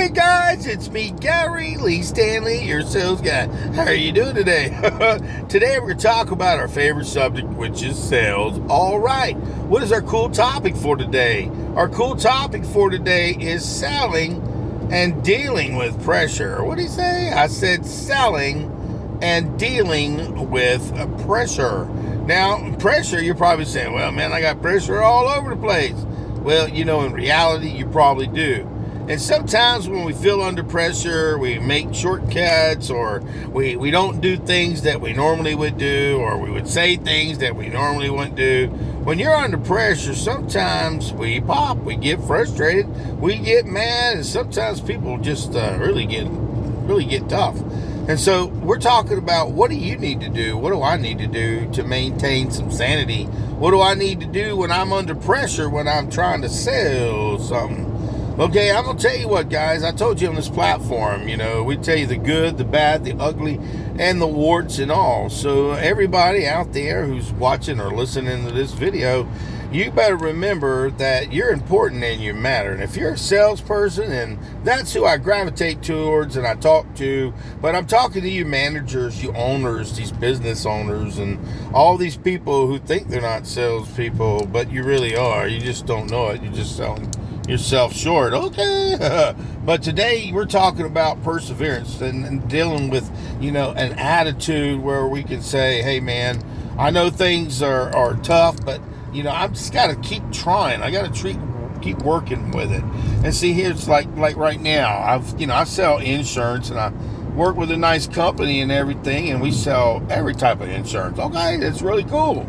Hey guys, it's me, Gary Lee Stanley, your sales guy. How are you doing today? Today we're going to talk about our favorite subject, which is sales. All right, what is our cool topic for today? Our cool topic for today is selling and dealing with pressure. What did he say? I said selling and dealing with pressure. Now, pressure, you're probably saying, well, man, I got pressure all over the place. Well, in reality, you probably do. And sometimes when we feel under pressure, we make shortcuts, or we don't do things that we normally would do, or we would say things that we normally wouldn't do. When you're under pressure, sometimes we pop, we get frustrated, we get mad, and sometimes people just really get tough. And so we're talking about, what do you need to do? What do I need to do to maintain some sanity? What do I need to do when I'm under pressure, when I'm trying to sell something? Okay, I'm going to tell you what, guys. I told you on this platform, we tell you the good, the bad, the ugly, and the warts and all. So everybody out there who's watching or listening to this video, you better remember that you're important and you matter. And if you're a salesperson, and that's who I gravitate towards and I talk to, but I'm talking to you managers, you owners, these business owners, and all these people who think they're not salespeople, but you really are. You just don't know it. You're just selling yourself short. Okay. But today we're talking about perseverance and dealing with, an attitude where we can say, hey man, I know things are tough, but I've just got to keep trying. I got to keep working with it. And see, here's like right now, I sell insurance, and I work with a nice company and everything, and we sell every type of insurance. Okay, that's really cool.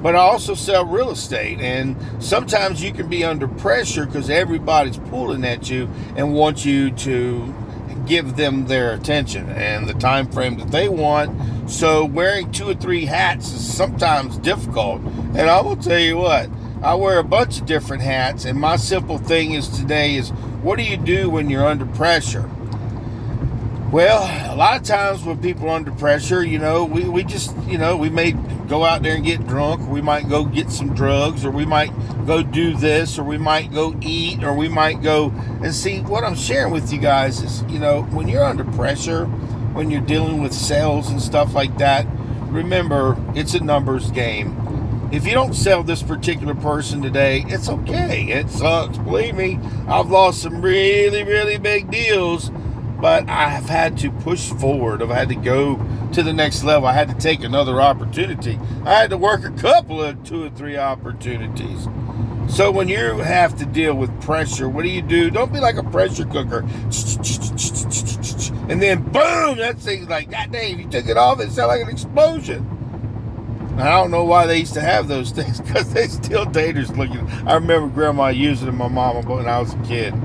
But I also sell real estate, and sometimes you can be under pressure because everybody's pulling at you and want you to give them their attention and the time frame that they want. So wearing 2 or 3 hats is sometimes difficult. And I will tell you what, I wear a bunch of different hats, and my simple thing today is, what do you do when you're under pressure? Well, a lot of times when people are under pressure, we just, we may go out there and get drunk, or we might go get some drugs, or we might go do this, or we might go eat, or we might go, and see, what I'm sharing with you guys is, when you're under pressure, when you're dealing with sales and stuff like that, remember, it's a numbers game. If you don't sell this particular person today, it's okay. It sucks. Believe me, I've lost some really, really big deals, but I have had to push forward. I've had to go to the next level. I had to take another opportunity. I had to work a couple of 2 or 3 opportunities. So when you have to deal with pressure, what do? Don't be like a pressure cooker. And then boom, that thing's like, God dang, if you took it off, it sounded like an explosion. I don't know why they used to have those things, because they still dangerous looking. I remember Grandma using them, my mama, when I was a kid.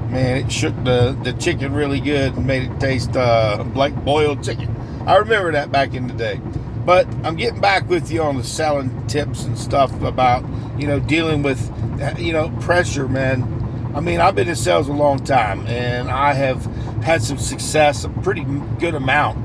Man, it shook the chicken really good and made it taste like boiled chicken. I remember that back in the day. But I'm getting back with you on the selling tips and stuff about, dealing with, pressure, man. I mean, I've been in sales a long time, and I have had some success, a pretty good amount.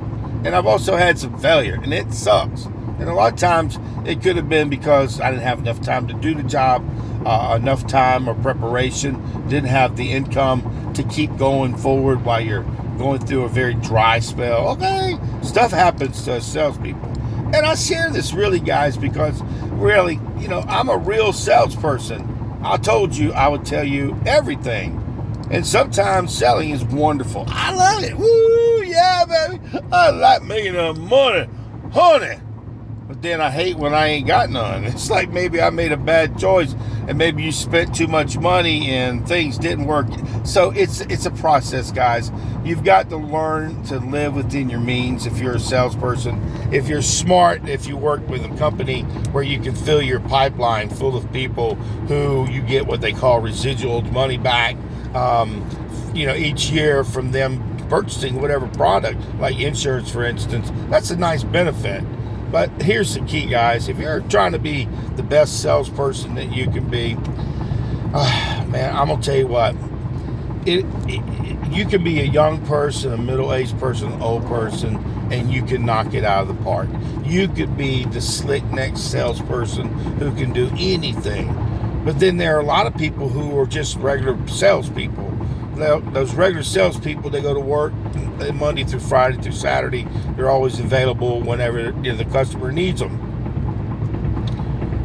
And I've also had some failure, and it sucks. And a lot of times it could have been because I didn't have enough time to do the job, enough time or preparation, didn't have the income to keep going forward while you're going through a very dry spell. Okay, stuff happens to us salespeople. And I share this really, guys, because really, I'm a real salesperson. I told you I would tell you everything. And sometimes selling is wonderful. I love it. Woo, yeah, baby. I like making money, honey. But then I hate when I ain't got none. It's like maybe I made a bad choice, and maybe you spent too much money and things didn't work. So it's a process, guys. You've got to learn to live within your means if you're a salesperson. If you're smart, if you work with a company where you can fill your pipeline full of people who you get what they call residual money back, each year from them purchasing whatever product, like insurance, for instance. That's a nice benefit. But here's the key, guys. If you're trying to be the best salesperson that you can be, man, I'm going to tell you what. You can be a young person, a middle-aged person, an old person, and you can knock it out of the park. You could be the slick-necked salesperson who can do anything. But then there are a lot of people who are just regular salespeople those regular salespeople, they go to work Monday through Friday through Saturday. They're always available whenever the customer needs them.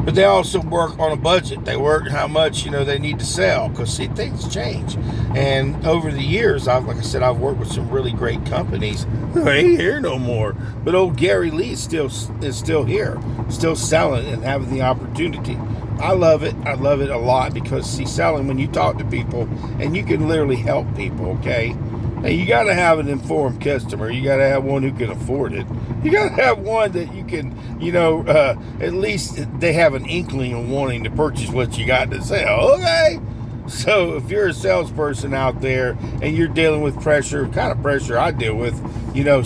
But they also work on a budget. They work how much they need to sell, because see, things change. And over the years, like I said, I've worked with some really great companies who ain't here no more. But old Gary Lee is still here, still selling and having the opportunity. I love it. I love it a lot, because see, selling, when you talk to people and you can literally help people, okay? Now, you got to have an informed customer. You got to have one who can afford it. You got to have one that you can, at least they have an inkling of wanting to purchase what you got to sell. Okay? So if you're a salesperson out there and you're dealing with pressure, kind of pressure I deal with,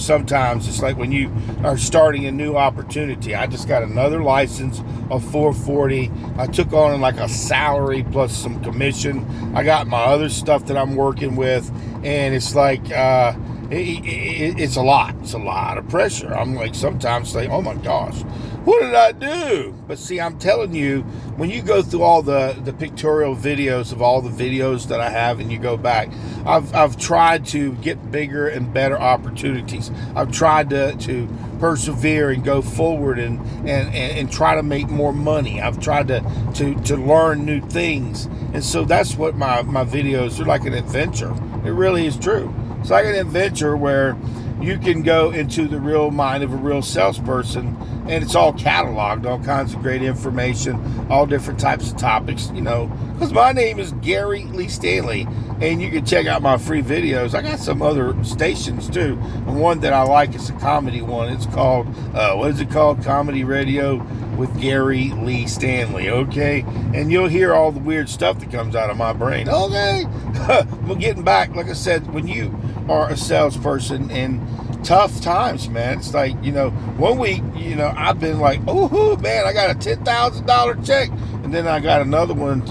sometimes it's like when you are starting a new opportunity. I just got another license of 440. I took on like a salary plus some commission. I got my other stuff that I'm working with, and it's like it's a lot. It's a lot of pressure. I'm like sometimes like, oh my gosh, what did I do? But see, I'm telling you, when you go through all the pictorial videos of all the videos that I have, and you go back, I've tried to get bigger and better opportunities. I've tried to persevere and go forward and try to make more money. I've tried to learn new things. And so that's what my videos are like, an adventure. It really is true. It's like an adventure where you can go into the real mind of a real salesperson, and it's all cataloged, all kinds of great information, all different types of topics, because my name is Gary Lee Stanley, and you can check out my free videos. I got some other stations too, and one that I like is a comedy one. It's called, what is it called? Comedy Radio with Gary Lee Stanley, okay? And you'll hear all the weird stuff that comes out of my brain, okay? Well, getting back, like I said, when you are a salesperson in tough times, man, it's like, 1 week, I've been like, oh man, I got a $10,000 check, and then I got another one,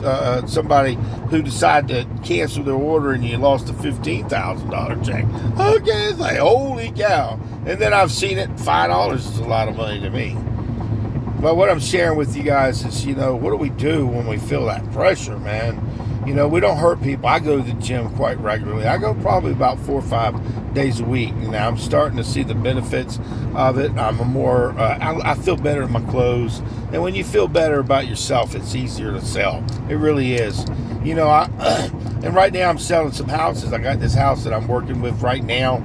somebody who decided to cancel their order, and you lost a $15,000 check. Okay, it's like, holy cow. And then I've seen it, $5 is a lot of money to me. But what I'm sharing with you guys is, what do we do when we feel that pressure, man? We don't hurt people. I go to the gym quite regularly. I go probably about 4 or 5 days a week. Now I'm starting to see the benefits of it. I'm I feel better in my clothes. And when you feel better about yourself, it's easier to sell. It really is. And right now I'm selling some houses. I got this house that I'm working with right now.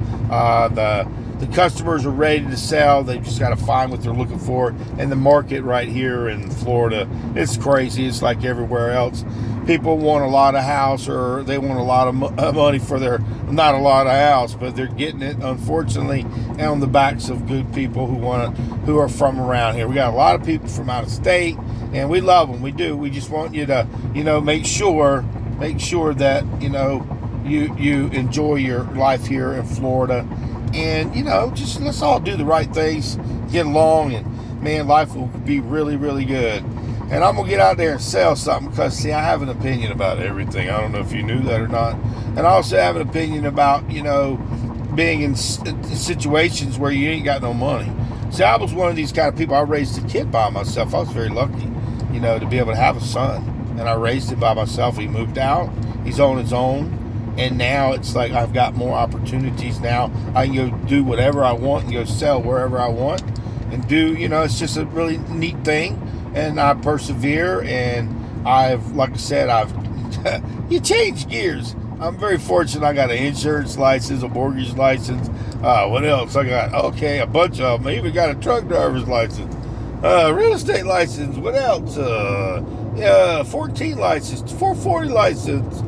The customers are ready to sell. They've just got to find what they're looking for. And the market right here in Florida, it's crazy. It's like everywhere else. People want a lot of house, or they want a lot of money for not a lot of house, but they're getting it, unfortunately, on the backs of good people who are from around here. We got a lot of people from out of state, and we love them. We do. We just want you to, make sure that, you enjoy your life here in Florida. And, just let's all do the right things, get along, and, man, life will be really, really good. And I'm going to get out there and sell something, because, see, I have an opinion about everything. I don't know if you knew that or not. And I also have an opinion about, being in situations where you ain't got no money. See, I was one of these kind of people. I raised a kid by myself. I was very lucky, to be able to have a son. And I raised him by myself. He moved out. He's on his own. And now it's like I've got more opportunities now. I can go do whatever I want and go sell wherever I want. And do, it's just a really neat thing. And I persevere, and like I said, you change gears. I'm very fortunate. I got an insurance license, a mortgage license. What else? I got, a bunch of them. I even got a truck driver's license, real estate license. What else? 14 license, 440 license.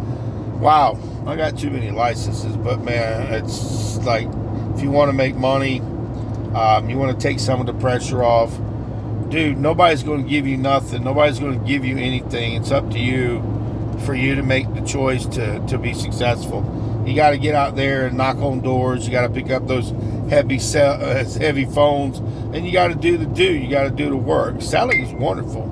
Wow, I got too many licenses. But man, it's like, if you want to make money, you want to take some of the pressure off. Dude, nobody's going to give you nothing. Nobody's going to give you anything. It's up to you, for you to make the choice to be successful. You got to get out there and knock on doors. You got to pick up those heavy phones, and you got to do the do. You got to do the work. Selling is wonderful,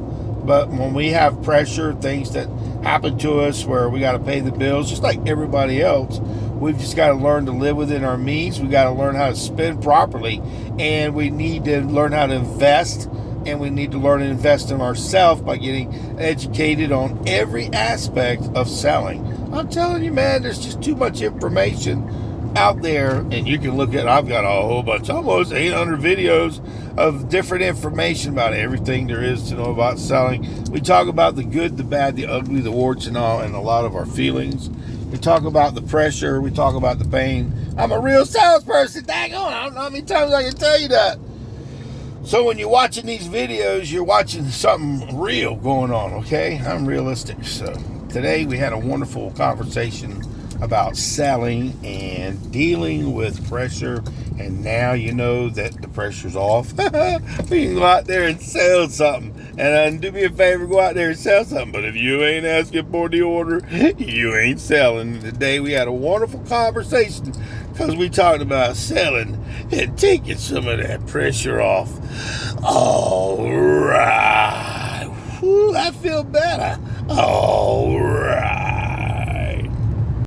but when we have pressure, things that happen to us where we got to pay the bills, just like everybody else, we've just got to learn to live within our means. We got to learn how to spend properly, and we need to learn how to invest. And we need to learn to invest in ourselves by getting educated on every aspect of selling. I'm telling you, man, there's just too much information out there, and you can look at, I've got a whole bunch, almost 800 videos of different information about everything there is to know about selling. We talk about the good, the bad, the ugly, the warts and all, and a lot of our feelings. We talk about the pressure. We talk about the pain. I'm a real salesperson. Dang on, I don't know how many times I can tell you that. So when you're watching these videos, you're watching something real going on, okay? I'm realistic. So today we had a wonderful conversation about selling and dealing with pressure, and now you know that the pressure's off. We can go out there and sell something, and do me a favor, go out there and sell something. But if you ain't asking for the order, you ain't selling. Today we had a wonderful conversation because we talked about selling and taking some of that pressure off. All right. Whew, I feel better. All right.